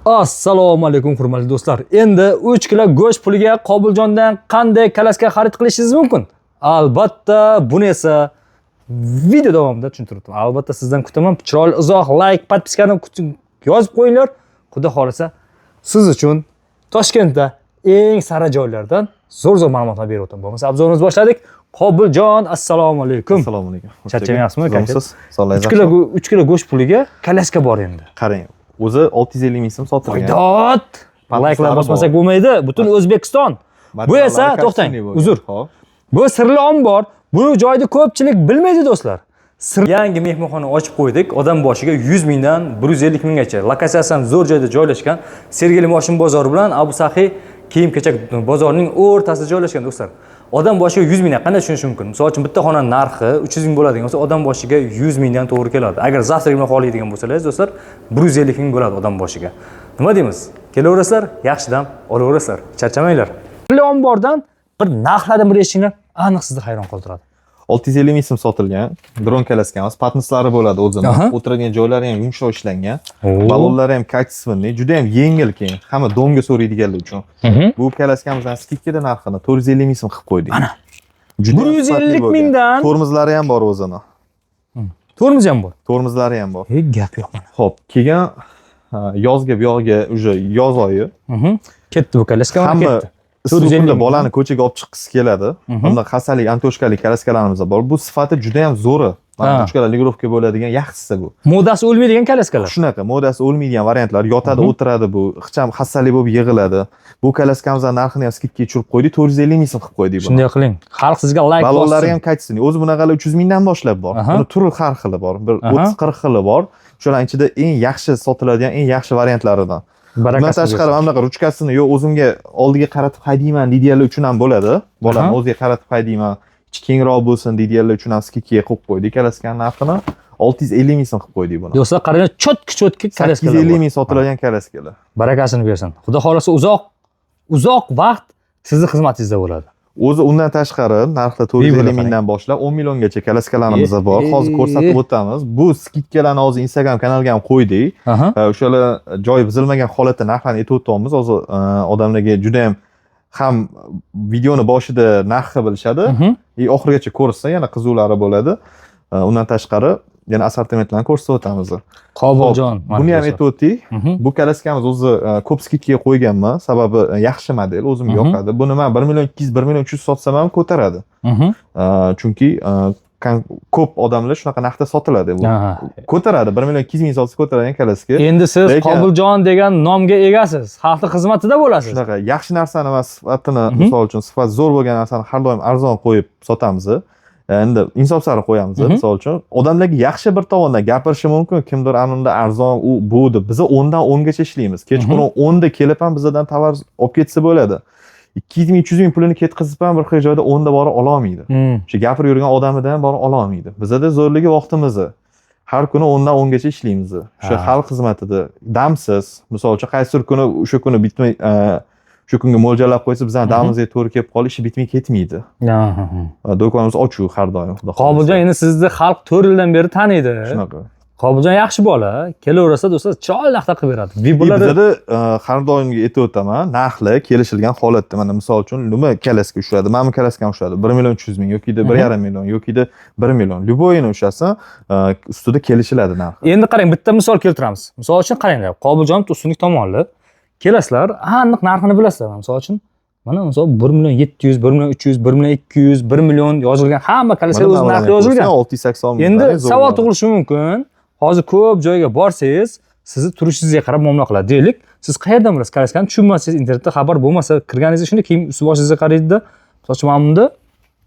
Assalomu alaykum hurmatli do'stlar. Endi 3 kilo go'sht puliga Qobiljondan qanday kalaska xarid qilishingiz mumkin? Albatta, buni esa video davomida tushuntirdim. Albatta sizdan kutaman. Chiroyli uzoq like, podpiskani yozib qo'yinglar. Xudo xolasa siz uchun Toshkentda eng sara joylardan zo'r ma'lumotlar berib o'taman. Bo'lmasa obzorimizni boshladik. Qobiljon, assalomu alaykum. Assalomu alaykum. Charchamayapsizmi? Sog'laysiz. 3 kilo go'sht puliga kalaska bor endi. Qarang, o'zi 650 ming so'm sotilgan. Qo'ydot. Like'lar bosmasak bo'lmaydi. Butun O'zbekiston. Bu esa to'xtang. Uzr. Bu sirli ombor. Buni joyda ko'pchilik bilmaydi do'stlar. Yangi mehmonxona ochib qo'ydik. Odam boshiga 100 mingdan 150 minggacha. Lokatsiyasi ham zo'r joyda joylashgan. Sergeli Moshin bozori bilan Abu Sahiy kiyim-kechak bozorining o'rtasida joylashgan do'stlar. Odam boshiga 100 mingdan qanday tushunish mumkin? Misol uchun bitta xona narxi 300 ming bo'ladigan bo'lsa, odam boshiga 100 mingdan to'g'ri keladi. Agar zavtrak bilan xohlaydigan bo'lsangiz, do'stlar, 150 ming bo'ladi odam boshiga. Nima deymiz? Kelaverasizlar, yaxshi dam olaverasizlar. Charchamanglar. Sirli ombordan bir narxlardan bir eshitinglar, aniq sizni hayron qoldiradi. 650 ming so'm sotilgan. Dron kalaskamiz, patnislari bo'ladi o'zini. O'tiradigan joylari ham yumshoq ishlangan. Balonlari ham kачественный, juda ham yengil keyin. Hamma domga so'raydiganlar uchun. Bu kalaskamizdan skidkada narxini 450 ming so'm qilib qo'ydik. Ana. 150 mingdan. Tormozlari ham bor o'zini. Tormoz ham bor. Tormozlari ham bor. Gap yo'q mana. Xo'p, keyin yozga bu yoqga уже yoz oyi. Ketdi bu kalaska, ketdi. Issiqda bolani ko'chaga olib chiqqisi keladi. Unda xasalik, antoshkalik kalaskalarimiz bor. Bu sifati juda ham zo'ri. Mana antoshkalar ligirovka bo'ladigan yaxshisi bu. Modasi o'lmaydigan kalaskalar. Shunaqa, modasi o'lmaydigan variantlar, yotadi, o'tiradi bu. Xicham xasalik bo'lib yig'iladi. Bu kalaskamizning narxini ham skidga tushirib qo'ydik, 450 ming so'm qilib qo'ydik buni. Shunday qiling. Xalq sizga like bossin. Balonlari ham kачественный. O'zi bunaqalar 300 mingdan boshlab bor. Buni turli har xili bor. Bir 30-40 xili bor. Shularning ichida eng yaxshi sotiladigan, eng yaxshi variantlaridan. Bundan tashqari mana bunaqa ruchkasini yo o'zimga oldiga qaratib haydayman deydiganlar uchun ham bo'ladi. Bolani o'ziga qaratib haydayman, ichi kengroq bo'lsin deydiganlar uchun ham skidga qo'yib qo'ydik. Kalaskaning narxini 650 ming so'm qilib qo'ydik buni. Do'stlar, qaranglar, cho'tki kalaskalar. 850 ming sotiladigan kalaskalar. Barakasini bersin. Xudo xolasa uzoq vaqt sizni xizmatingizda bo'ladi. O'zi undan tashqari narxi 450 mingdan boshlab 10 milliongacha kalaskalarimiz bor. Hozir ko'rsatib o'tamiz. Bu skidkalarni hozir Instagram kanaliga ham qo'ydik. O'shalar joy buzilmagan holatda narxlarni aytib o'tyapmiz. Hozir odamlarga juda ham videoni boshida narxni bilishadi. Oxirigacha ko'rsa yana qizuvlari bo'ladi. Undan tashqari yana assortimentlarni ko'rsatib o'tamiz. Qobiljon, buni ham aytib o'tdik. Bu kalaskamiz o'zi ko'p skidga qo'yganman, sababi yaxshi model, o'zimga yoqadi. Buni men 1 million 200, 1 million 300 sotsam ham ko'taradi. Chunki ko'p odamlar shunaqa narxda sotiladi bu. Ko'taradi, 1 million 200 ming sotsa ko'taradigan kalaska. Endi siz Qobiljon degan nomga egasiz. Xalqning xizmatida bo'lasiz. Shunaqa yaxshi narsani emas, sifatini, misol uchun sifat zo'r bo'lgan narsani har doim arzon qo'yib sotamiz. Endi insof sari qo'yamiz. Misol uchun odamlarga yaxshi bir tomondan gapirishi mumkin, kimdir anunda arzon u bu deb. Biz 10 dan 10 gacha ishlaymiz. Kechqurun 10 da kelib ham bizdan tovar olib ketsa bo'ladi. 200 ming 300 ming pulini ketkazib ham bir xil joyda 10 da bora ola olmaydi. O'sha gapirib yurgan odamidan bora ola olmaydi. Bizda zo'rligi vaqtimizni. Har kuni 10 dan 10 gacha ishlaymiz. O'sha xalq xizmatida damsiz. Misol uchun qaysi kuni o'sha kuni bitmay shu kunga mo'ljallab qo'ysa, bizdan damimizga to'g'ri kelib qolish, ishi bitmay ketmaydi. Do'konimiz ochiq har doim. Qobiljon, endi sizni xalq 4 yildan beri taniydi. Shunaqa. Qobiljon yaxshi bola, kelaversa do'stlar, chiroyli narxda qilib beradi. Bizda har doimgi aytib o'taman, narxlar kelishilgan holatda. Mana misol uchun nima kalaska ushladi, mana kalaskam ushladi, 1 million 300 ming yoki 1,5 million yoki 1 million. Любойni ushlasa, ustida kelishiladi narx. Endi qarang, bitta misol keltiramiz. Misol uchun qaranglar, Qobiljon ustunlik tomonli kelasizlar, aniq narxini bilasizlar. Misol uchun mana misol 1 million 700, 1 million 300, 1 million 200, 1 million yozilgan, hamma kalaska o'z narxi yozilgan. 680 ming. Endi savol tug'ilishi mumkin. Hozir ko'p joyga borsangiz, sizni turishingizga qarab muomala qiladi. Deylik, siz qayerdan bilasiz? Kalaskani tushunmasangiz, internetda xabar bo'lmasa, kirganingizda shunday keyin usti boshingizga qaraydida, misol uchun mana bunda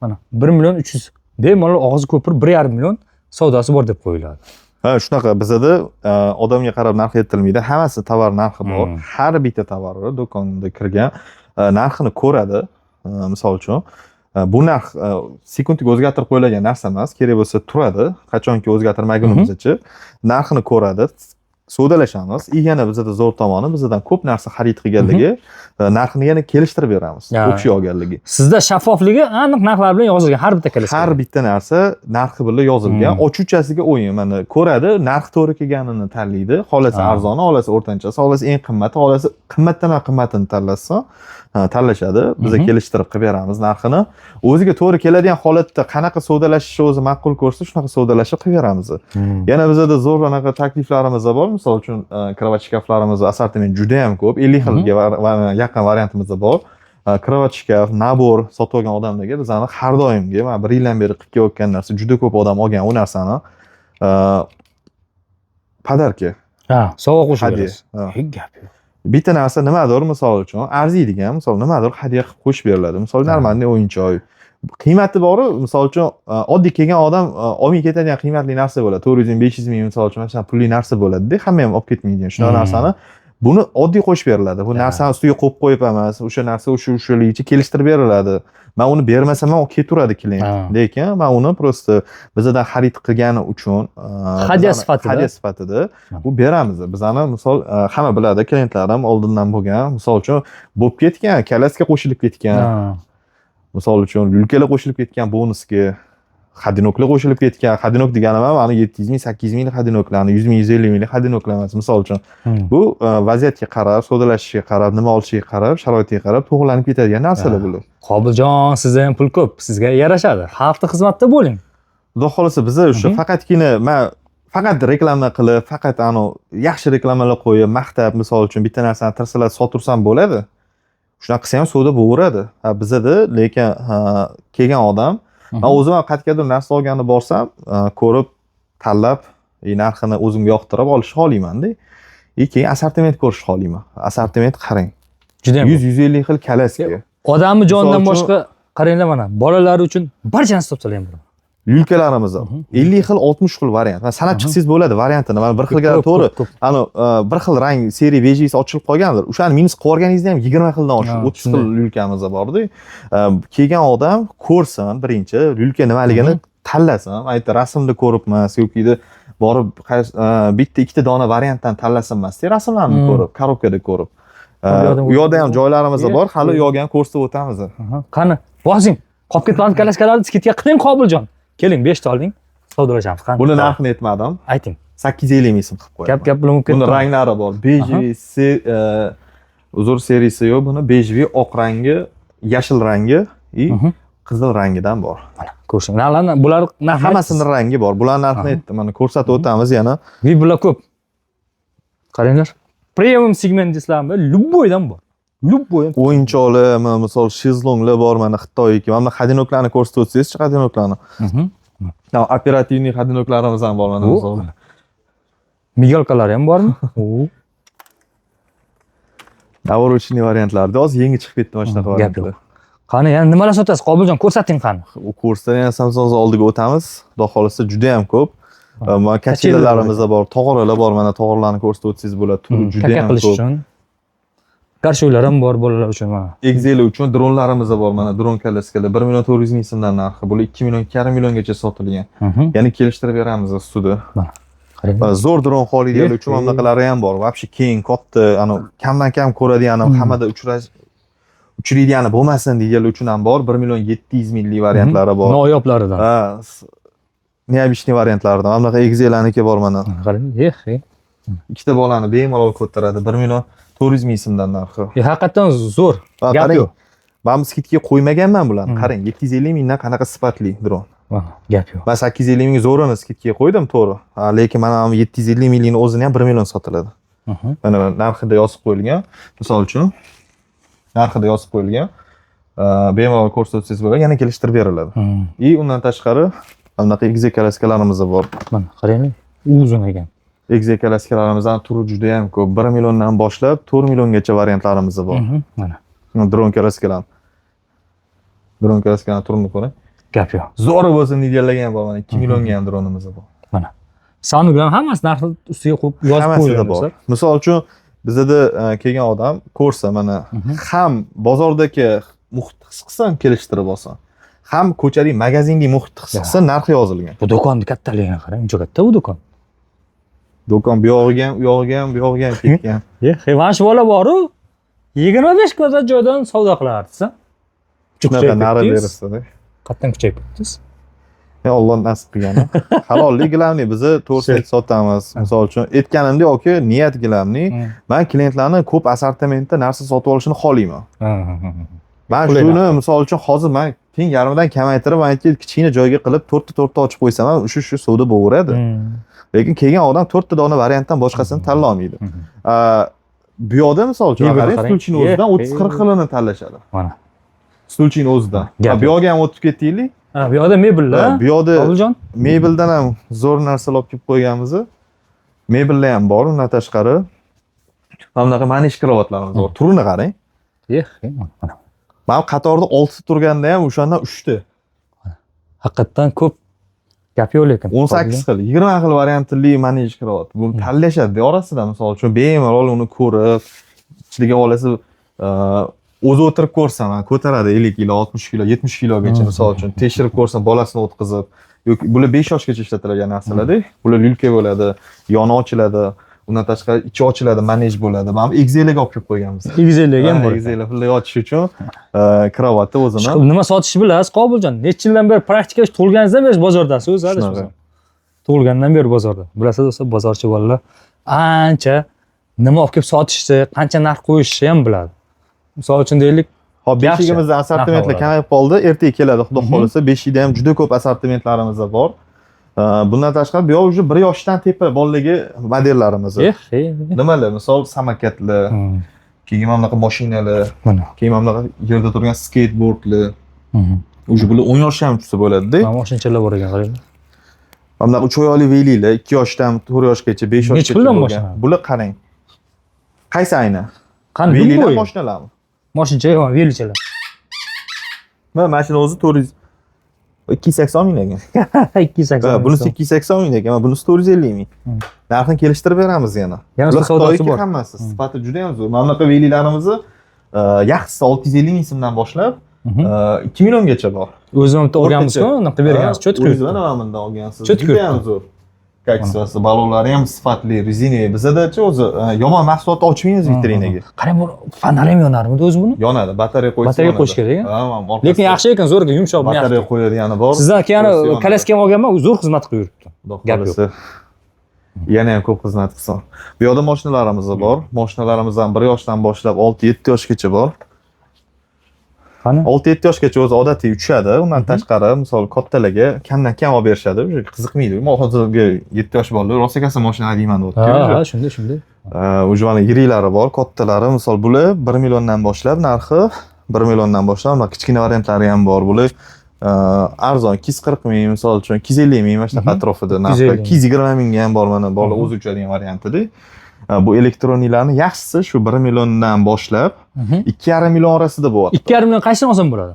mana 1 million 300 bemalol og'iz ko'pir 1,5 million savdosi bor deb qo'yiladi. Shunaqa bizda odamga qarab narx aytilmaydi. Hammasi tovar narxi bor. Har bitta tovarni do'konda kirgan narxini ko'radi. Misol uchun bu narx sekundga o'zgartirib qo'yilgan narsa emas, kerak bo'lsa turadi, qachonki o'zgartirmagunimizcha narxini ko'radi. savdolashamiz. И yana bizada zo'r tomoni, bizdan ko'p narsa xarid qilganligi, narxini yana kelishtirib beramiz. O'qish olganligi. Sizda shaffofligi aniq narxlar bilan yozilgan har bitta kelishgan. Har bitta narsa narxi bilan yozilgan. Ochuvchasiga o'yin, mana ko'radi, narx to'g'ri kelganini tanlaydi. Xolasi arzoni, xolasi o'rtanchasi, xolasi eng qimmati, xolasi qimmatdan ham qimmatini tanlasa, tanlashadi. Biz kelishtirib qilib beramiz narxini. O'ziga to'g'ri keladigan holatda qanaqa savdolashishni o'zi ma'qul ko'rsa, shunaqa savdolashib qilib beramiz. Yana bizda zo'r anaqa takliflarimiz bor. Misol uchun kravat shkaflarimiz assortiment juda ham ko'p. 50 xilga yaqin variantimiz bor. Kravat shkaf, nabor sotib olgan odamlarga bizani har doimgi, mana 1 yildan beri qilib kelayotgan narsa, juda ko'p odam olgan u narsani podarka. Sovg'a qo'shib berasiz. Gap yo'q. Bitta narsa nimadir, misol uchun arziydigan, misol nimadir hadya qilib qo'shib beriladi. Misol normalniy o'yinchoq. Qiymati bor-ku, misol uchun oddiy kelgan odam olmay ketadigan qiymatli narsa bo'ladi. 400 ming, 500 ming misol uchun mana pulli narsa bo'ladi-da, hamma ham olib ketmaydigan shunaqa narsani. Buni oddiy qo'shib beriladi. Bu narsani ustiga qo'yib qo'yib emas, o'sha narsa o'sha kelishtirib beriladi. Men uni bermasam ham ketaveradi klient. Lekin men uni prosta bizdan xarid qilgani uchun hadya sifatida bu beramiz. Bizani misol hamma biladi, klientlar ham oldindan bo'lgan. Misol uchun bo'lib ketgan, kalaska qo'shilib ketgan. Misol uchun yulkalar qo'shilib ketgan bonusga, xadinoklar qo'shilib ketgan. Xadinok deganim ham mana 700 ming, 800 ming xadinoklarni, 100 ming, 150 ming xadinoklar emas. Misol uchun bu vaziyatga qarab, savdolashishga qarab, nima olishiga qarab, sharoitiga qarab to'g'rilanib ketadigan narsalar bular. Qobiljon, sizda ham pul ko'p, sizga yarashadi. Xalqqa xizmatda bo'ling. Xudo xolasa biz o'sha faqat reklama qilib, faqat yaxshi reklamalar qo'yib, maqtab, misol uchun bitta narsani tirsalar sotursam bo'ladi. Shunaqa qilsa ham savdo bo'laveradi. Bizada lekin kelgan odam, men o'zim ham qayergadir narsa olganda borsam, ko'rib, tanlab, narxini o'zimga yoqtirib olishni xohlayman-da. Keyin assortiment ko'rishni xohlayman. Assortiment qarang. Juda ham 100-150 xil kalaska. Odamni jonidan boshqa qaranglar mana, bolalar uchun barchani topsalar ham bo'ladi. Yulkalarimiz 50 xil, 60 xil variant. Mana sanab chiqsangiz bo'ladi variantini. Mana bir xilga to'g'ri, bir xil rang seriya bejisi ochilib qolgandir. O'shani minus qilib olganingizda ham 20 xildan oshib, 30 xil yulkamiz bor-da. Kelgan odam ko'rsin, birinchi yulka nimaligini tanlasin. Aytdi, rasmni ko'rib emas, yoki borib bitta ikkita dona variantdan tanlasin emas, rasmlarni ko'rib, korobkada ko'rib. U yoqda ham joylarimiz bor, hali u yoqni ham ko'rsatib o'tamiz. Qani, bosing. Qolib ketgan kalaskalarni skidga qiling, Qobiljon. Keling, 5 ta oling, savdolashamiz. Qani. Buni narxini aytmadim. Ayting. 850 ming so'm qilib qo'yaman. Gap bilan ketdi. Buni ranglari bor. Bejvi, uzr seriyasi yo'q, buni bejvi, oq rangi, yashil rangi va qizil rangidan bor. Mana ko'rsin. Bular narxi hammasini rangi bor. Bular narxini aytdim. Mana ko'rsatib o'tamiz yana. Bular ko'p. Qaranglar. Premium segment deysizlarmi? Любойdan bor. Любой. O'yinchoqlar, misol shezlonglar bor, mana Xitoyga. Mana xadinoklarni ko'rsatib o'tsangiz-chi, xadinoklarni. Operativniy xadinoklarimiz ham bor mana misol. Migalkalar ham bormi? Navorочный variantlarda hozir yangi chiqib ketdi mana shunaqa variantlar. Qani, yana nimalar sotasiz? Qobiljon, ko'rsating qani. U kursdan yana Samsung oldiga o'tamiz. Xudo xolasa juda ham ko'p. Mana kachilalarimiz bor, tog'oralar bor, mana tog'orlarni ko'rsatib o'tsangiz bo'ladi. Turi juda ham ko'p. Garshoylar ham bor bolalar uchun mana. Egzelar uchun dronlarimiz bor, mana dron kalaskalar 1 million 400 ming so'mdan narxi, bular 2 million, 2,5 milliongacha sotilgan. Ya'ni kelishtirib beramiz ustida. Mana. Zo'r dron xoliylar uchun ham bunaqalari ham bor. Вообще keng, katta, kamdan kam ko'radigan, hammada uchraydigan bo'lmasin deganlar uchun ham bor. 1 million 700 minglik variantlari bor. Noyoblaridan. Neobishniy variantlaridan. Mana bunaqa egzelarniki bor mana. Qarang, ikkita bolani bemalol ko'taradi. 1 million 400 ming so'mdan narxi. Haqiqatan zo'r. Gap yo'q. Men skidga qo'ymaganman bularni. Qarang, 750 mingdan qanaqa sifatli dron. Gap yo'q. Men 850 ming zo'rini skidga qo'ydim, to'g'ri. Lekin mana 750 mingning o'zini ham 1 million sotiladi. Mana narxida yozib qo'yilgan. Misol uchun narxida yozib qo'yilgan. Bemalol ko'rsatsangiz bo'ladi, yana kelishtirib beriladi. Undan tashqari bunaqa egze kalaskalarimiz bor. Mana qaranglar, uzun ekan. Egze kalaskalarimizdan turi juda ham ko'p. 1 milliondan boshlab 4 milliongacha variantlarimiz bor. Mana. Dron kalaskalar. Dron kalaskalarning turini ko'ring. Gap yo'q. Zo'r bo'lsin deganlarga ham bor. Mana 2 millionga ham dronimiz bor. Mana. Soni bilan hammasi narxni ustiga qo'yib yozib qo'yiladi. Misol uchun bizda kelgan odam ko'rsa, mana ham bozordagi muhitni his qilsa kelishtirib olsin. Ham ko'chadagi magazinga muhitni his qilsa narxi yozilgan. Bu do'konni kattaligini qarang, juda katta bu do'kon. do'kon bu yog'iga ham, u yog'iga ham, bu yog'iga ham ketgan. Mana shu bola boru 25 kvadrat joydan savdo qilardi-sa. Shunaqa nari berishdi. Qatdan kuchayib ketdingiz. Alloh nasib qilgani. Halollik gilamni biz to'g'risini sotamiz. Misol uchun aytganimdek, oka, niyat gilamni men klientlarni ko'p assortimentda narsa sotib olishini xohlayman. Men shuni misol uchun hozir men teng yarmidan kamaytirib, aytib kichkina joyga qilib 4 ta ochib qo'ysam ham shu savdo bo'laveradi. Lekin kelgan odam 4 ta dona variantdan boshqasini tanlay olmaydi. Bu yoqda misol uchun stulchini o'zidan 30-40 xilini tanlashadi. Mana. Stulchini o'zidan. Bu yoqga ham o'tib ketaylik. Bu yoqda mebellar. Bu yoqda mebeldan ham zo'r narsalar olib kelib qo'yganmiz. Mebellar ham bor, undan tashqari. Mana bunaqa manish karavotlarimiz bor. Turini qarang. Mana. Men qatorda 6 ta turganda ham o'shandan 3 ta. Haqiqatan ko'p gap yo'q lekin. 18 xil, 20 xil variantli manish karavot. Buni tanlashadi orasida, misol uchun bemalol uni ko'rib, ichiga olasiz, o'zi o'tirib ko'rsam, ko'taradi 50 kilo, 60 kilo, 70 kilogacha misol uchun tekshirib ko'rsam, bolasini o'tkazib, yoki bular 5 yoshgacha ishlatiladigan narsalar-da. Bular lulka bo'ladi, yoni ochiladi, undan tashqari ichi ochiladi, manej bo'ladi. Mana bu XL ga olib kelib qo'yganmiz. XL ga ham bor. XL pulli ochish uchun kravatni o'zini. Nima sotishni bilasiz, Qobiljon? Necha yildan beri praktika tug'ilganingizdan beri bozordasiz o'zi, tug'ilgandan beri bozorda. Bilasiz do'stlar, bozorchi bolalar ancha nima olib kelib sotishni, qancha narx qo'yishni ham biladi. Misol uchun deylik, hop, beshigimizda assortimentlar kamayib qoldi. Ertaga keladi, xudo xolisa. Beshikda ham juda ko'p assortimentlarimiz bor. Bundan tashqari bu yoq уже 1 yoshdan tepa bolalarga modellarimiz. Nimalar? Misol samokatlar, keyin mana bunaqa mashinalar, keyin mana bunaqa yerda turgan skateboardlar. Уже bular 10 yoshdan ham tushsa bo'ladi-da. Mana mashinachalar bor ekan, qaranglar. Mana bunaqa 3 oyli veylilar, 2 yoshdan 4 yoshgacha, 5 yoshgacha. Necha puldan mashina? Bular qarang. Qaysi aynan? Qani veylilar mashinalarmi? Mashinacha yo'q, veylichalar. Mana mashina o'zi 280 ming ekan. 280. Bunisi 280 ming ekan, bunisi 450 ming. Narxini kelishtirib beramiz yana. Yana savdosi bor. Hammasi sifati juda ham zo'r. Mana bunaqa veylilarimizni yaxshisi 650 ming so'mdan boshlab 2 milliongacha bor. O'zim bitta olganmiz-ku, nima qilib bergansiz? Cho'tqi. O'zingizdan nima bundan olgansiz? Juda ham zo'r. Kaksasi, balonlari ham sifatli, rezinaviy. Bizda-chi o'zi yomon mahsulotni ochmaymiz vitrinaga. Qarang, bu fonari ham yonarmidi o'zi buni? Yonadi, batareya qo'ysa. Batareya qo'yish kerak. Lekin yaxshi ekan, zo'r, yumshoq, batareya qo'yadigani bor. Sizdan keyin kalaska ham olganman, zo'r xizmat qilib yuribdi. Gap yo'q. Yana ham ko'p xizmat qilsin. Bu yoqda mashinalarimiz bor. Mashinalarimizdan 1 yoshdan boshlab 6-7 yoshgacha bor. Qani? 6-7 yoshgacha o'zi odatiy uchadi. Undan tashqari, misol kattalarga kamdan kam olib berishadi. Qiziqmaydi. Men hozirgi 7 yosh bolalar rostakasi mashina deyman deyapti. Ha, shunday. O'sha mana yiriklari bor, kattalari, misol bular 1 milliondan boshlab narxi 1 milliondan boshlab, mana kichkina variantlari ham bor. Bular arzon 240 ming, misol uchun 250 ming mana shunaqa atrofida narxi. 220 mingga ham bor, mana bola o'zi uchadigan variantida. Bu elektroniklarning yaxshisi shu 1 milliondan boshlab 2,5 million orasida bo'ladi. 2,5 million qaysini olsam bo'ladi?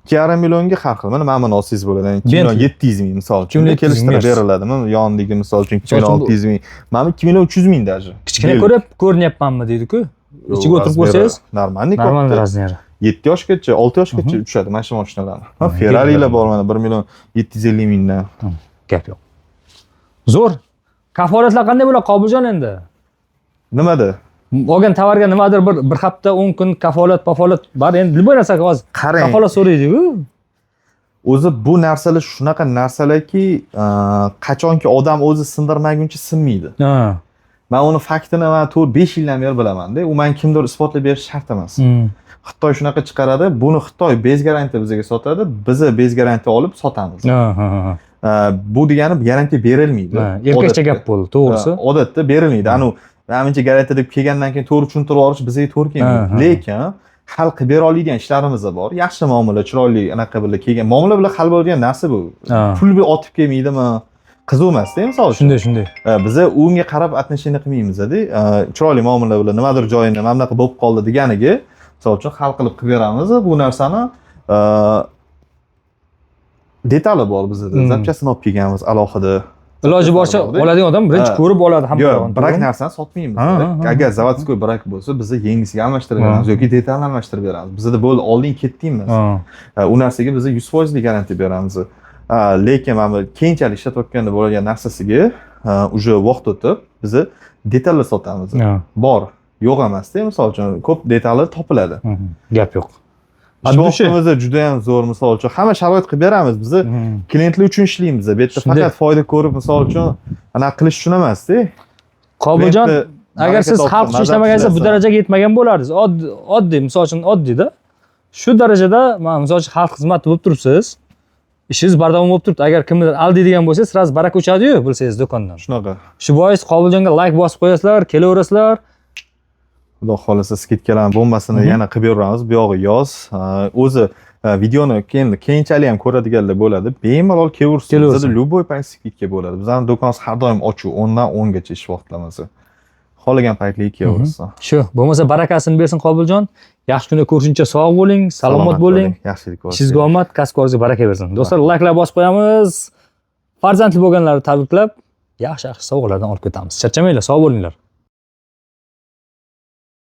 2,5 millionga har xil. Mana mana olsangiz bo'ladi. 2 million 700 ming misol uchun kelishtirib beriladi. Mana yonidagi misol uchun 2 million 600 ming. Mana 2 million 300 ming даже. Kichkina ko'rinyapmanmi deydi-ku. Ichiga o'tirib ko'rsangiz, normal razmeri. 7 yoshgacha, 6 yoshgacha uchadi mana shu mashinalar. Ferrari'lar bor mana 1 million 750 mingdan. Gap yo'q. Zo'r. Kafolatlar qanday bo'ladi Qobiljon endi? Nimada? Olgan tovarga nimadir bir hafta 10 kun kafolat bor. Endi nima narsaga hozir kafolat so'raydi-ku. O'zi bu narsalar shunaqa narsalarki, qachonki odam o'zi sindirmaguncha sinmaydi. Men uni faktini men 4-5 yildan beri bilaman-da. U men kimdir isbotlab berish shart emas. Xitoy shunaqa chiqaradi. Buni Xitoy bez garantiya bizga sotadi. Biz bez garantiya olib sotamiz. Bu degani garantiya berilmaydi. Erkakcha gap bo'ldi, to'g'risi. Odatda berilmaydi. Menimcha garantiya deb kelgandan keyin to'g'ri tushuntirib olish bizga to'g'ri kelmaydi. Lekin hal qilib bera oladigan ishlarimiz bor. Yaxshi muomala, chiroyli anaqa bilan kelgan. Muomala bilan hal bo'ladigan narsa bu. Pul bir otib kelmaydimi? Qiziq emas-da, misol uchun. Shunday. Biz unga qarab отношение qilmaymiz-da. Chiroyli muomala bilan nimadir joyini mana bunaqa bo'lib qoldi deganiga, misol uchun hal qilib beramiz. Bu narsani detali bor bizda. Zapchasini olib kelganmiz alohida. Iloji boricha oladigan odam birinchi ko'rib oladi hamma. Yo'q, brak narsani sotmaymiz. Agar zavodskoy brak bo'lsa, biz yengisiga almashtirib beramiz yoki detalni almashtirib beramiz. Bizda bo'ldi, oldin ketdingmi? U narsaga biz 100% garantiya beramiz. Lekin mana keyinchalik ishlatayotganda bo'lgan narsasiga уже vaqt o'tib bizni detallar sotamiz. Ha. Bor, yo'q emasda, misol uchun ko'p detallar topiladi. Gap yo'q. Ish vaqtimiz juda ham zo'r, misol uchun hamma sharoit qilib beramiz. Bizni klientlar uchun ishlaymiz. Bu yerda faqat foyda ko'rib, misol uchun anaqa qilish uchun emasda. Qobiljon, agar siz xalq uchun ishlamagansiz bu darajaga yetmagan bo'lardingiz. Oddiy, misol uchun oddiyda. Shu darajada, mana misol uchun xalq xizmati bo'lib turibsiz. Ishingiz bardavom bo'lib turibdi. Agar kimdir aldaydigan bo'lsa, siz baraka o'chadi-yu, bilsangiz do'kondan. Shunaqa. Shu bois Qobiljonga like bosib qo'yasizlar, kelaverasizlar. Xudo xolasa skidkalarni bommasini yana qilib beramiz. Bu yog'i yoz. O'zi videoni keyinchalik ham ko'radiganlar bo'ladi. Bemalol kelaversin. Bizda любой payt skidka bo'ladi. Bizning do'konimiz har doim ochiq, 10 dan 10 gacha ish vaqtlarimiz. Xohlagan paytlarga kelaversin. Shu, bo'lmasa barakasini bersin Qobiljon. Yaxshi kunda ko'rishuncha sog' bo'ling, salomat bo'ling. Yaxshilik bo'lsin. Ishingizga omad, kasb-koringizga baraka bersin. Do'stlar, like'lar bosib qo'yamiz. Farzandli bo'lganlarni tabriklab, yaxshi sovg'alardan olib ketamiz. Charchamanglar, sog' bo'linglar.